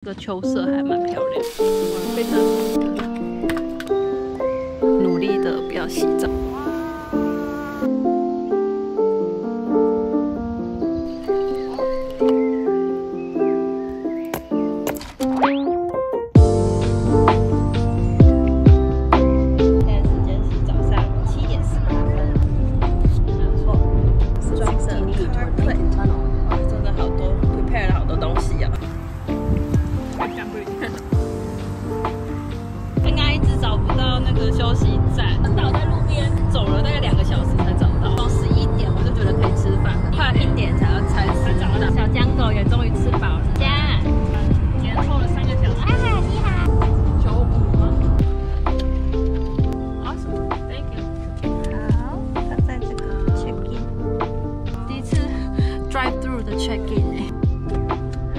这个秋色还蛮漂亮，我非常努力的不要洗澡。休息站倒在路边，走了大概2个小时才找到。从11点我就觉得可以吃饭，快1点才找到。小江狗也终于吃饱了。家，延后了3个小时。啊，你好。95吗 ？Awesome, thank you。好，他在这个 check in， 第一次 drive through 的 check in 哎。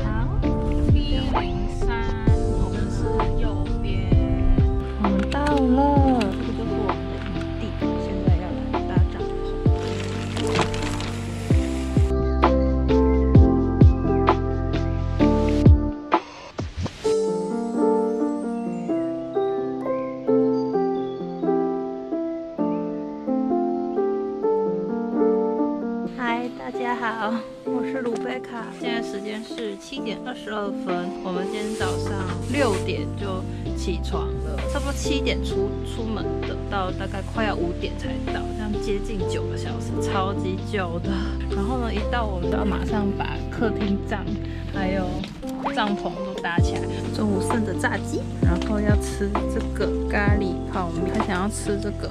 好，103，我们是右边。我们到了。大家好，我是卢贝卡，现在时间是7点22分。我们今天早上6点就起床了，差不多7点出门的，到大概快要5点才到，这样接近9个小时，超级久的。然后呢，一到我们就要马上把客厅帐还有帐篷都搭起来。中午剩的炸鸡，然后要吃这个咖喱泡面，还想要吃这个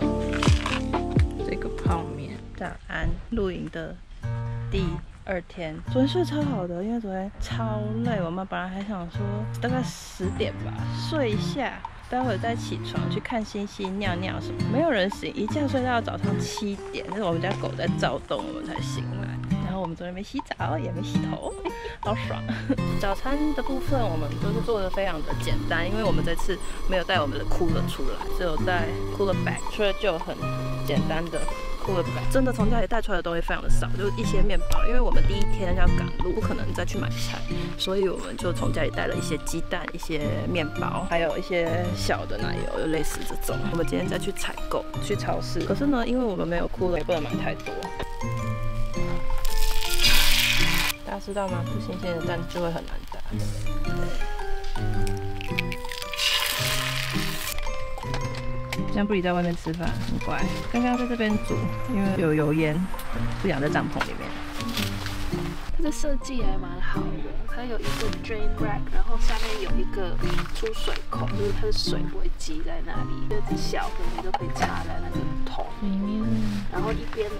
泡面。早安，露营的第2天，昨天睡超好的，因为昨天超累。我们本来还想说大概10点吧睡一下，待会再起床去看星星、尿尿什么。没有人醒，一觉睡到早上7点，但是我们家狗在躁动，我们才醒来。然后我们昨天没洗澡，也没洗头，好爽。早餐的部分我们都是做的非常的简单，因为我们这次没有带我们的cooler出来，只有带cooler bag，所以就很简单的。真的从家里带出来的东西非常的少，就是一些面包，因为我们第1天要赶路，不可能再去买菜，所以我们就从家里带了一些鸡蛋、一些面包，还有一些小的奶油，就类似这种。我们今天再去采购，去超市。可是呢，因为我们没有cooler，也不能买太多。大家知道吗？不新鲜的蛋就会很难打。江布里在外面吃饭很乖，刚刚在这边煮，因为有油烟，不想在帐篷里面。它的设计还蛮好的，它有一个 drain rack， 然后下面有一个出水口，就是它的水不会积在那里，就是小的你就可以插在那个桶里面，然后一边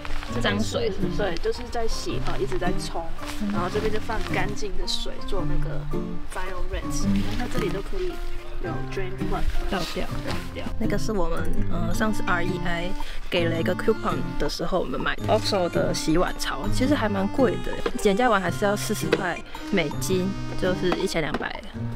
脏水是不是？对，就是在洗一直在冲，然后这边就放干净的水做那个 bio rinse， 然后它这里都可以。有 drain plug 倒掉。那个是我们上次 REI 给了一个 coupon 的时候，我们买 OXO 的洗碗槽，其实还蛮贵的，减价完还是要40块美金，就是1200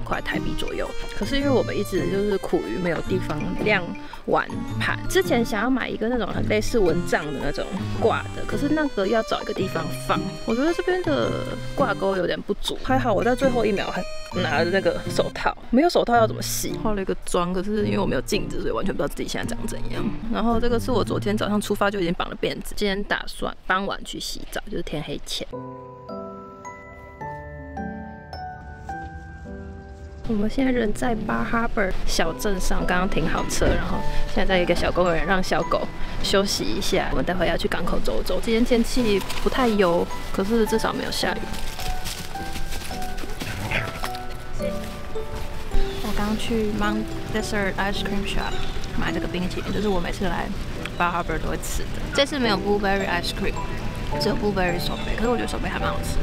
块台币左右。可是因为我们一直就是苦于没有地方晾碗盘，之前想要买一个那种很类似蚊帐的那种挂的，可是那个要找一个地方放，我觉得这边的挂钩有点不足。还好我在最后1秒还拿了那个手套，没有手套要怎么洗？化了一个妆，可是因为我没有镜子，所以完全不知道自己现在长怎样。然后这个是我昨天早上出发就已经绑了辫子，今天打算傍晚去洗澡，就是天黑前。我们现在人在 Bar Harbor 小镇上，刚刚停好车，然后现在在一个小公园让小狗休息一下。我们待会要去港口走走。今天天气不太优，可是至少没有下雨。刚去 Mount Desert Ice Cream Shop 买这个冰淇淋，就是我每次来 Bar Harbor 都会吃的。这次没有 Blueberry Ice Cream， 只有 Blueberry 手杯，可是我觉得手杯还蛮好吃。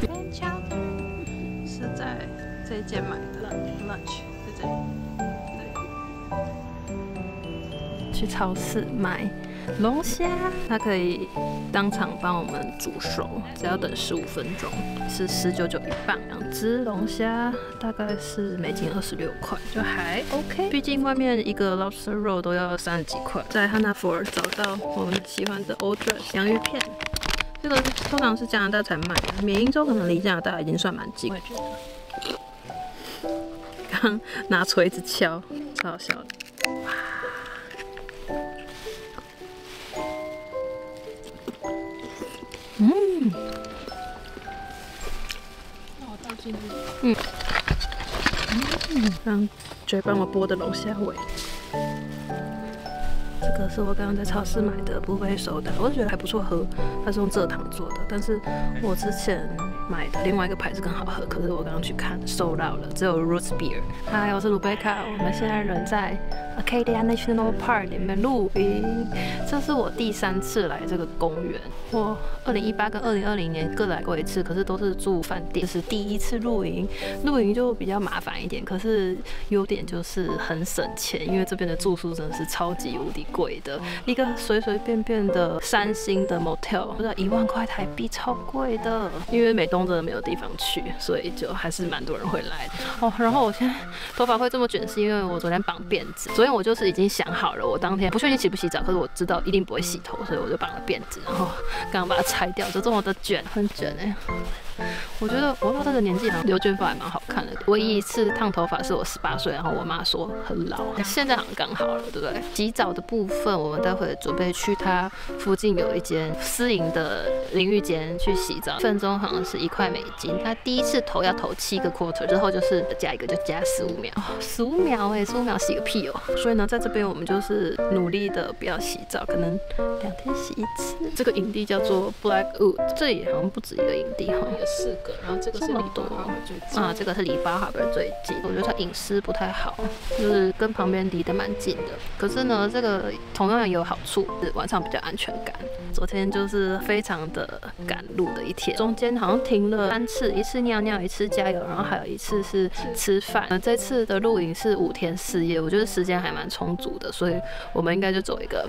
是在这一间买的 lunch， 在这里。去超市买龙虾，它可以当场帮我们煮熟，只要等15分钟，是19.91磅。2只龙虾大概是美金26块，就还 OK。毕竟外面一个 lobster roll 都要30几块。在汉娜福尔找到我们喜欢的 Old Dress 洋芋片，这个通常是加拿大才卖的，缅因州可能离加拿大已经算蛮近。我也觉得。刚拿锤子敲，超好笑的。那我倒进去。让嘴帮我剥的龙虾尾。这个是我刚刚在超市买的不杯手打，我就觉得还不错喝，它是用蔗糖做的。但是我之前买的另外一个牌子更好喝，可是我刚刚去看收到了，只有 Roots Beer。嗨，我是卢贝卡，我们现在人在 Acadia National Park 里面露营。这是我第3次来这个公园，我2018跟2020年各来过一次，可是都是住饭店。这是第1次露营，露营就比较麻烦一点，可是优点就是很省钱，因为这边的住宿真的是超级无敌贵的，一个随随便便的3星的 motel 不知道1万块台币，超贵的。因为美东真的没有地方去，所以就还是蛮多人会来的哦。然后我现在头发会这么卷，是因为我昨天绑辫子。昨天我就是已经想好了，我当天不确定洗不洗澡，可是我知道一定不会洗头，所以我就绑了辫子，然后刚刚把它拆掉，就这么的卷，很卷哎。我觉得我到这个年纪好像留卷发还蛮好看的。唯一一次烫头发是我18岁，然后我妈说很老，现在好像刚好了，对不对？洗澡的部分，我们待会准备去它附近有一间私营的淋浴间去洗澡，1分钟好像是1块美金。它第1次投要投7个 quarter， 之后就是加一个就加15秒，15秒哎，15秒洗个屁哦！所以呢，在这边我们就是努力的不要洗澡，可能2天洗1次。这个营地叫做 Blackwood， 这里好像不止一个营地哈。4个，然后这个是离巴哈尔最近啊，这个是离巴哈尔最近。我觉得它隐私不太好，就是跟旁边离得蛮近的。可是呢，这个同样也有好处，是晚上比较安全感。昨天就是非常的赶路的一天，中间好像停了3次，一次尿尿，一次加油，然后还有一次是吃饭。这次的露营是5天4夜，我觉得时间还蛮充足的，所以我们应该就走一个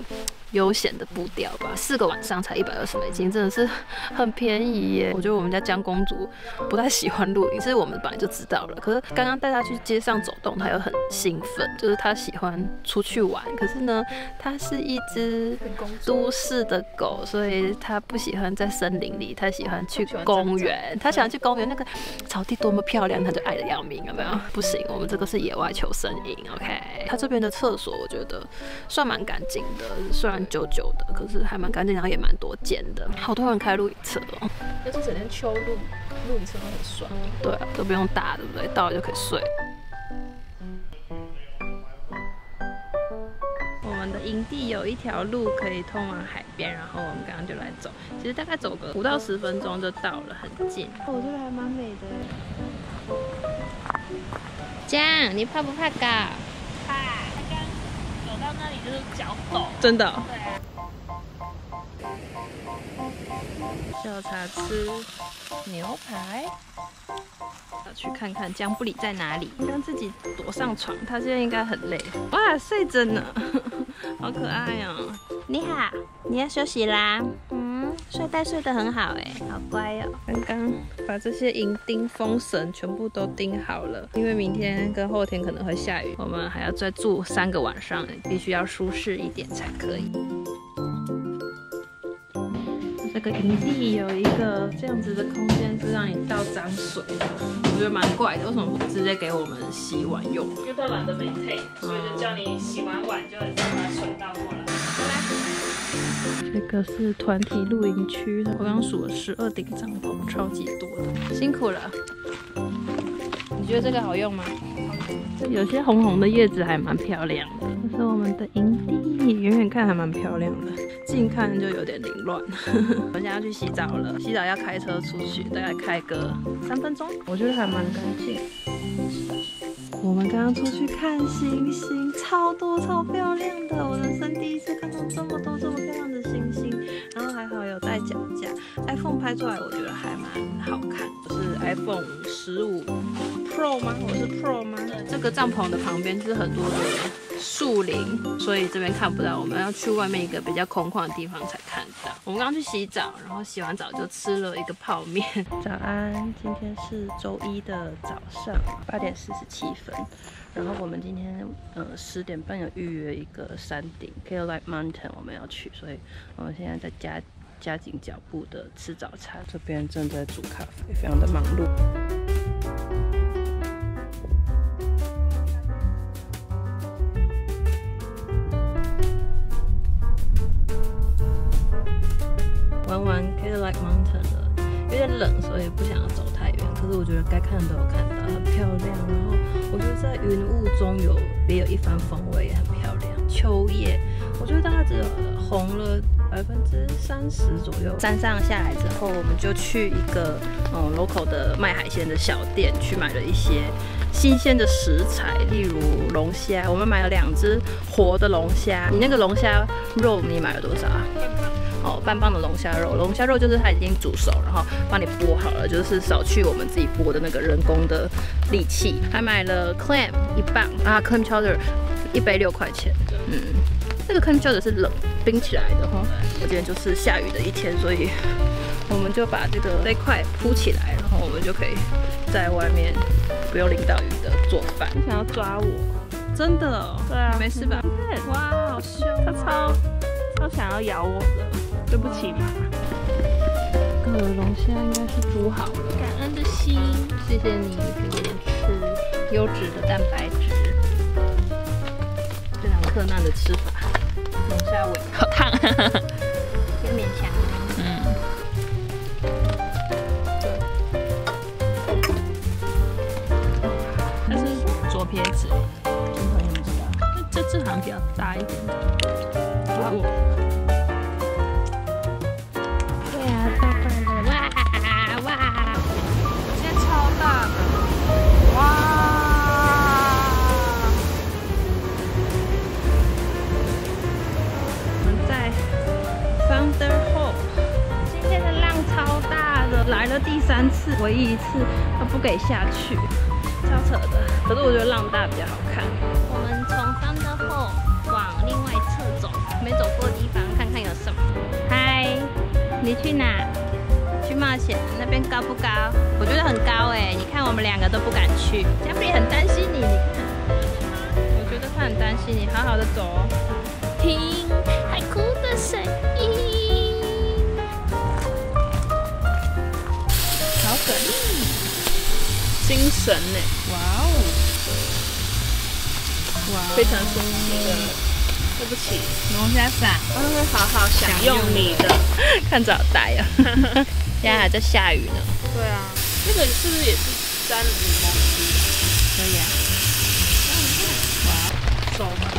悠闲的步调吧。4个晚上才120美金，真的是很便宜耶。我觉得我们家江公主不太喜欢露营，这是我们本来就知道了。可是刚刚带她去街上走动，她又很兴奋，就是她喜欢出去玩。可是呢，她是一只都市的狗，所以她不喜欢在森林里，她喜欢去公园。她喜欢去公园，那个草地多么漂亮，她就爱得要命，有没有？不行，我们这个是野外求生营 ，OK。它这边的厕所我觉得算蛮干净的，虽然旧旧的，可是还蛮干净，然后也蛮多间的。好多人开露营车哦，但是整天秋露营车都很爽。对啊，都不用打，对不对？到了就可以睡。我们的营地有一条路可以通往海边，然后我们刚刚就来走，其实大概走个5到10分钟就到了，很近。我这个还蛮美的。江，你怕不怕高？怕，他刚走到那里就是脚抖。真的、哦？对。下茶吃牛排。要去看看江布里在哪里，刚自己躲上床，他现在应该很累。哇，睡着呢，好可爱哦！你好，你要休息啦？睡袋睡得很好哎，好乖哦。刚刚把这些营钉封绳全部都钉好了，因为明天跟后天可能会下雨，我们还要再住3个晚上，必须要舒适一点才可以。这个营地有一个这样子的空间，是让你倒脏水的，我觉得蛮怪的。为什么不直接给我们洗碗用？因为他懒得maintain，所以就叫你洗完碗就让它水倒过来。这个是团体露营区，我刚刚数了12顶帐篷，超级多的，辛苦了。你觉得这个好用吗？有些红红的叶子还蛮漂亮的。这是我们的营地，远远看还蛮漂亮的，近看就有点凌乱。我现在要去洗澡了，洗澡要开车出去，大概开个3分钟，我觉得还蛮干净。我们刚刚出去看星星，超多超漂亮的，我人生第一次看到这么多这么漂亮的星星。然后还好有带脚架 ，iPhone 拍出来我觉得还蛮好看，就是 iPhone 15 Pro 吗？我是 Pro 吗？这个帐篷的旁边就是很多的树林，所以这边看不到，我们要去外面一个比较空旷的地方才看到。我们刚刚去洗澡，然后洗完澡就吃了一个泡面。早安，今天是周1的早上8点47分。然后我们今天10点半有预约一个山顶 Caroline Mountain， 我们要去，所以我们现在在加紧脚步的吃早餐。这边正在煮咖啡，非常的忙碌。冷，所以不想要走太远。可是我觉得该看的都有看到，很漂亮。然后我觉得在云雾中别有一番风味，也很漂亮。秋叶，我觉得大概只有红了30%左右。山上下来之后，我们就去一个local 的卖海鲜的小店，去买了一些新鲜的食材，例如龙虾。我们买了2只活的龙虾。你那个龙虾肉你买了多少啊？半磅的龙虾肉，龙虾肉就是它已经煮熟，然后帮你剥好了，就是少去我们自己剥的那个人工的力气。还买了 clam 1磅啊 ，clam chowder 1杯6块钱。这个 clam chowder 是冷冰起来的哈。我今天就是下雨的一天，所以我们就把这块铺起来，然后我们就可以在外面不用淋到雨的做饭。你想要抓我？真的哦？对啊，没事吧？哇，好凶！它超想要咬我的。对不起嘛，这个龙虾应该是煮好了，感恩的心，谢谢你给我们吃优质的蛋白质，非常克难的吃法。龙虾尾好烫，有点勉强。它是左撇子，金朋友知道，这只好像比较大一点。来了第3次，唯一一次他不给下去，超扯的。可是我觉得浪大比较好看。我们从Thunder Hole往另外一侧走，没走过的地方看看有什么。嗨，你去哪？去冒险？那边高不高？我觉得很高哎，你看我们2个都不敢去。加布里很担心你，你看。我觉得他很担心你，好好的走哦。听海哭的声音。精神呢？哇哦，哇，非常新奇的。对不起，龙虾伞，我会好好享用你的。看着好呆啊！现在还在下雨呢。对啊，这个是不是也是沾柠檬汁？可以啊。哇，手吧。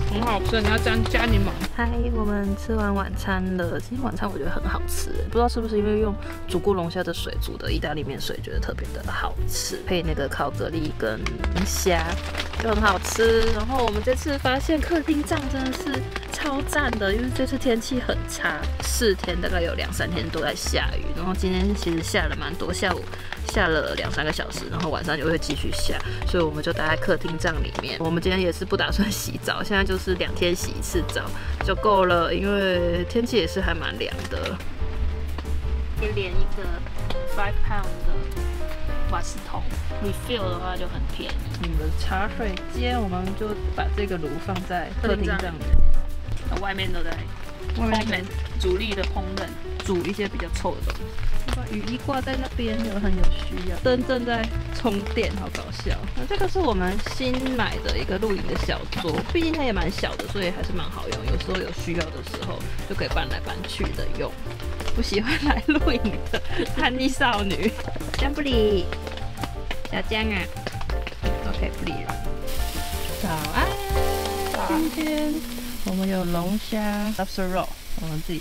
很好吃，你要加柠檬。嗨，我们吃完晚餐了。今天晚餐我觉得很好吃，不知道是不是因为用煮过龙虾的水煮的意大利面水，觉得特别的好吃，配那个烤蛤蜊跟虾就很好吃。然后我们这次发现客厅帐真的是超赞的，因为这次天气很差，4天大概有2-3天都在下雨，然后今天其实下了蛮多，下午下了2-3个小时，然后晚上就会继续下，所以我们就待在客厅帐里面。我们今天也是不打算洗澡，现在就是2天洗1次澡就够了，因为天气也是还蛮凉的。可以连一个5 pound 的瓦斯桶 ，refill 的话就很便宜。你们的茶水间，我们就把这个炉放在客厅帐里面，外面都在外面主力的烹饪，煮一些比较臭的东西。把雨衣挂在那边，有很有需要。灯正在充电，好搞笑。那这个是我们新买的一个露营的小桌，毕竟它也蛮小的，所以还是蛮好用。有时候有需要的时候，就可以搬来搬去的用。不喜欢来露营的叛逆少女，江不理，小江啊 ，OK 不理了。早安，今天我们有龙虾 lobster roll， 我们自己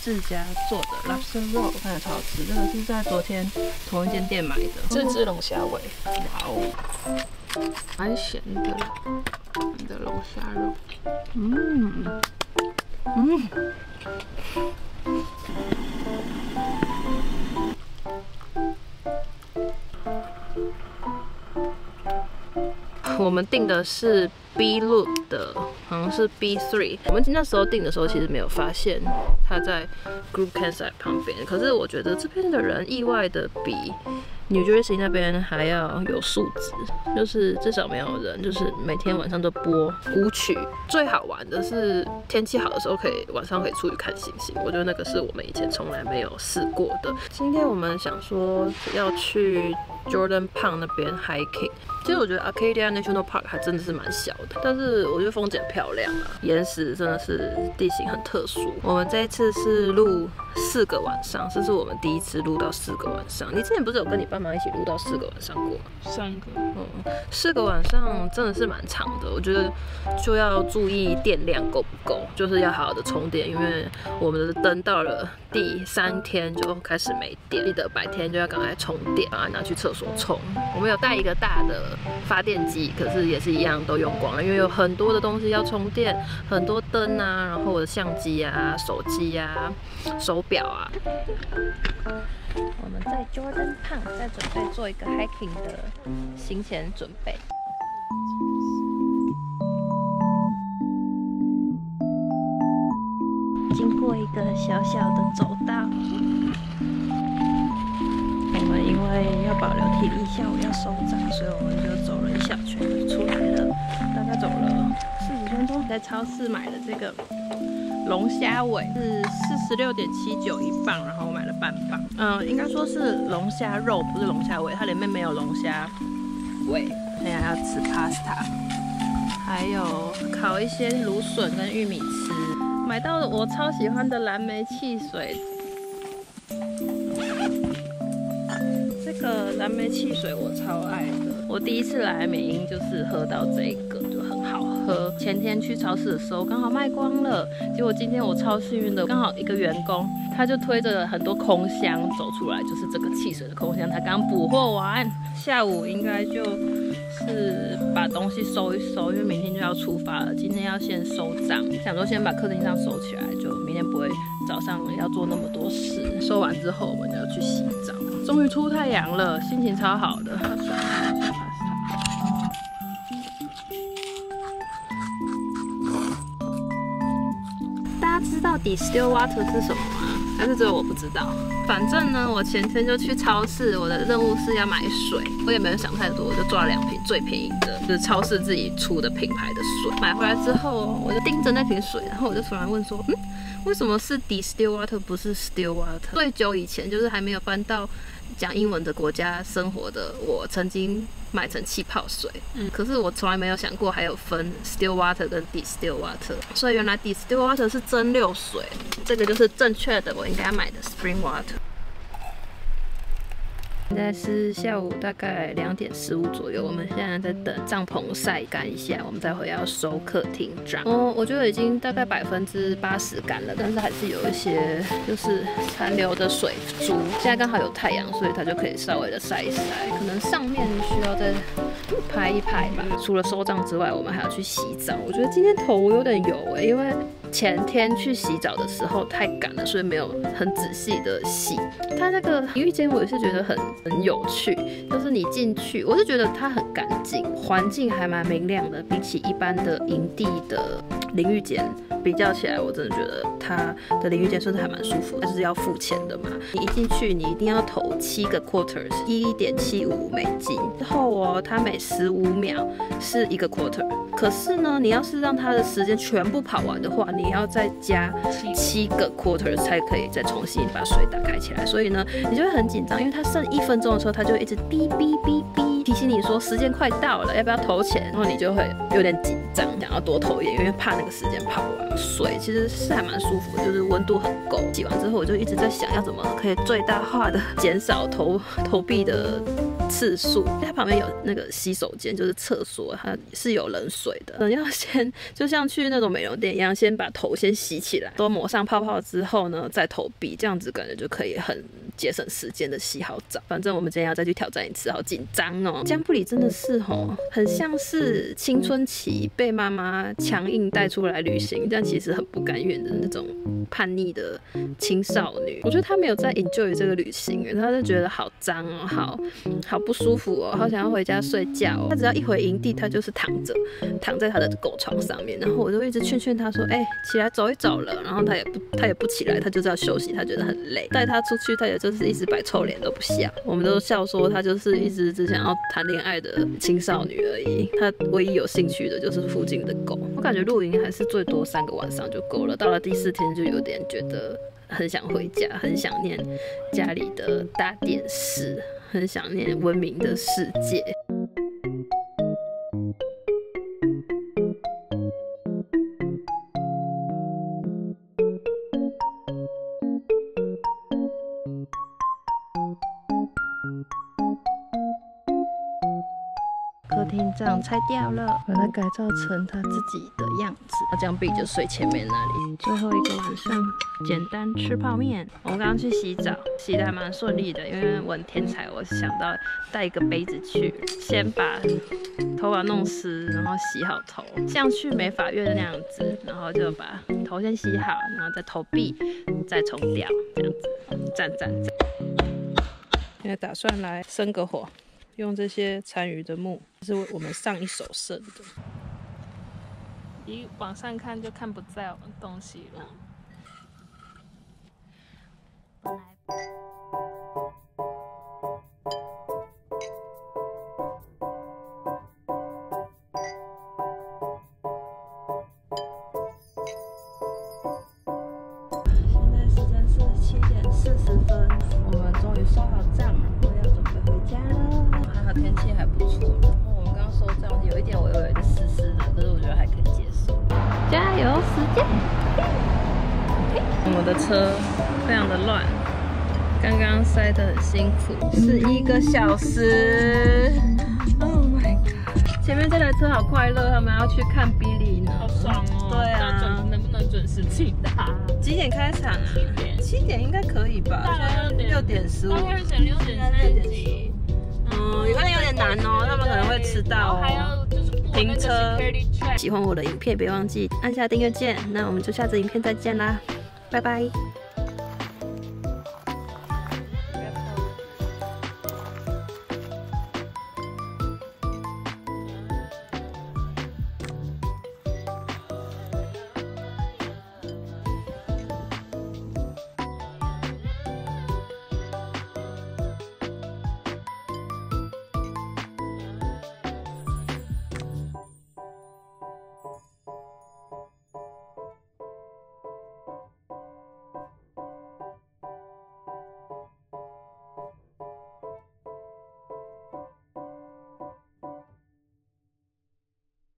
自家做的 lobster roll， 我看着超好吃。这个是在昨天同一间店买的，这只龙虾尾，哇哦，蛮咸的，你的龙虾肉，我们订的是 B Loop 的，好像是 B3。我们那时候订的时候，其实没有发现它在 Group Campsite 旁边。可是我觉得这边的人意外的比 New Jersey 那边还要有素质，就是至少没有人就是每天晚上都播舞曲。最好玩的是天气好的时候，晚上可以出去看星星。我觉得那个是我们以前从来没有试过的。今天我们想说要去 Jordan Pond 那边 hiking。其实我觉得 Acadia National Park 还真的是蛮小的，但是我觉得风景很漂亮啊，岩石真的是地形很特殊。我们这一次是录4个晚上，这是我们第一次录到4个晚上。你之前不是有跟你爸妈一起录到4个晚上过吗3个？4个晚上真的是蛮长的，我觉得就要注意电量够不够，就是要好好的充电，因为我们的灯到了第3天就开始没电，记得白天就要赶快充电，把它拿去厕所充。我们有带一个大的发电机，可是也是一样都用光了，因为有很多的东西要充电，很多灯啊，然后我的相机啊、手机啊、手表啊。我们在 Jordan Pond 在准备做一个 hiking 的行前准备。经过一个小小的走道，我们因为要保留体力，下午要收掌，所以我们就走了一小圈就出来了，大概走了40分钟。在超市买的这个龙虾尾是46.79一磅，然后我买了半磅。应该说是龙虾肉，不是龙虾尾，它里面没有龙虾尾。现在要吃 pasta， 还有烤一些芦笋跟玉米吃。买到了我超喜欢的蓝莓汽水，这个蓝莓汽水我超爱的。我第一次来美英就是喝到这个，就很好喝。前天去超市的时候刚好卖光了，结果今天我超幸运的，刚好一个员工他就推着很多空箱走出来，就是这个汽水的空箱，他刚补货完，下午应该就是把东西收一收，因为明天就要出发了。今天要先收账，想说先把客厅上收起来，就明天不会早上要做那么多事。收完之后，我们就要去洗澡。终于出太阳了，心情超好的。大家知道 distill water 是什么吗？还是只有我不知道？反正呢，我前天就去超市，我的任务是要买水，我也没有想太多，我就抓了2瓶最便宜的，就是超市自己出的品牌的水。买回来之后，我就盯着那瓶水，然后我就突然问说，为什么是 distill water 不是 still water？ 最久以前就是还没有搬到讲英文的国家生活的我，曾经买成气泡水，可是我从来没有想过还有分 still water 跟 distill water， 所以原来 distill water 是蒸馏水，这个就是正确的我应该买的 spring water。现在是下午大概2点15左右，我们现在在等帐篷晒干一下，我们再回要收客厅帐。我觉得已经大概80%干了，但是还是有一些就是残留的水珠。现在刚好有太阳，所以它就可以稍微的晒一晒，可能上面需要再拍一拍吧。除了收帐之外，我们还要去洗澡。我觉得今天头有点油因为前天去洗澡的时候太赶了，所以没有很仔细的洗。它那个淋浴间我也是觉得很有趣，就是你进去，我是觉得它很干净，环境还蛮明亮的，比起一般的营地的淋浴间比较起来，我真的觉得它的淋浴间算是还蛮舒服的，但是要付钱的嘛。你一进去，你一定要投7个 quarters， 1.75美金，然后它每15秒是1个 quarter。可是呢，你要是让它的时间全部跑完的话，你要再加7个 quarter 才可以再重新把水打开起来。所以呢，你就会很紧张，因为它剩1分钟的时候，它就会一直哔哔哔哔提醒你说时间快到了，要不要投钱？然后你就会有点紧张，想要多投一点，因为怕那个时间跑完。水其实是还蛮舒服的，就是温度很够。洗完之后，我就一直在想要怎么可以最大化的减少投币的次数。它旁边有那个洗手间，就是厕所，它是有冷水的。要先就像去那种美容店一样，先把头先洗起来，都抹上泡泡之后呢，再投币，这样子感觉就可以很节省时间的洗好澡。反正我们今天要再去挑战一次，好紧张哦！江布里真的是很像是青春期被妈妈强硬带出来旅行，但其实很不甘愿的那种叛逆的青少女。我觉得她没有在 enjoy 这个旅行，她就觉得好脏哦，好不舒服哦，好想要回家睡觉哦。她只要一回营地，她就是躺在她的狗床上面，然后我就一直劝她说：“起来走一走了。”然后她也不起来，她就是要休息，她觉得很累。带她出去，她也就是一直摆臭脸都不笑。我们都笑说她就是一直只想要谈恋爱的青少女而已。她唯一有兴趣的就是附近的狗。我感觉露营还是最多3个晚上就够了，到了第4天就有点觉得很想回家，很想念家里的大电视，很想念文明的世界。客厅这样拆掉了，把它改造成它自己的样子。这样笔就睡前面那里。最后一个晚上，简单吃泡面。我们刚刚去洗澡，洗得还蛮顺利的，因为我很天才，我想到带一个杯子去，先把头发弄湿，然后洗好头，像去美发院那样子，然后就把头先洗好，然后再头皮再冲掉，这样子，赞。现在打算来生个火。用这些残余的木，是我们上一手剩的。一往上看就看不到东西了。现在时间是7点40分，我们终于收好账，我要准备回家了。天气还不错，我们刚刚收账有一点微微的湿湿的，可是我觉得还可以接受。加油，时间！我的车非常的乱，刚刚塞得很辛苦，11个小时。Oh my god！ 前面这台车好快乐，他们要去看比利呢，好爽哦！对啊，能不能准时起打？几点开场啊？7点应该可以吧？大概6点15。大概6点30几。有可能有点难哦，他们可能会迟到哦。还要就是停车。喜欢我的影片，别忘记按下订阅键。那我们就下次影片再见啦，拜拜。